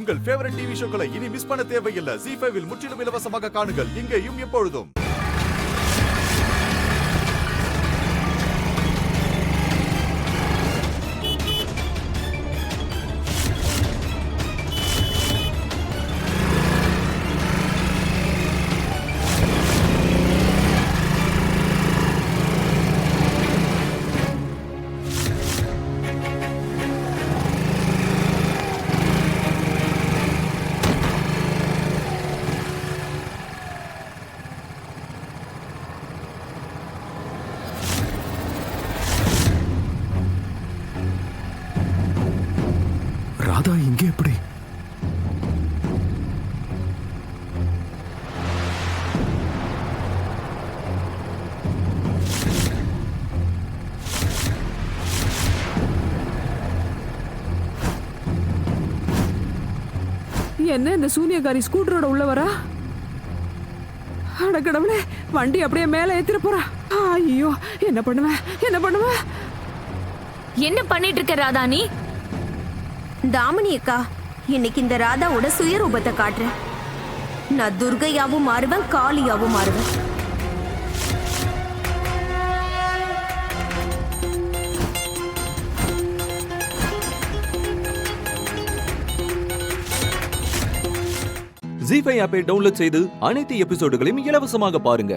உங்கள் favourite TV ஷோக்களை இனி miss பண்ண தேவையில்லை. ZEE5 இல் முற்றிலும் இலவசமாக காணுங்கள், இங்கேயும் எப்பொழுதும். ராதா இங்கே எப்படி? என்ன இந்த சூனியக்காரி ஸ்கூட்டரோட உள்ள வரா? அடக்கடவுளே, வண்டி அப்படியே மேல ஏத்திர போறா. ஐயோ, என்ன பண்ணுவேன்? என்ன பண்ணிட்டு இருக்க ராதா நீ? தாமினி அக்கா, இன்னைக்கு இந்த ராதாவோட சுயரூபத்தை காட்டுறேன். நான் துர்கையாவும் மாறுவேன், காளியாவும் மாறுவேன். ZEE5 ஆப்பை டவுன்லோட் செய்து அனைத்து எபிசோடுகளையும் இலவசமாக பாருங்க.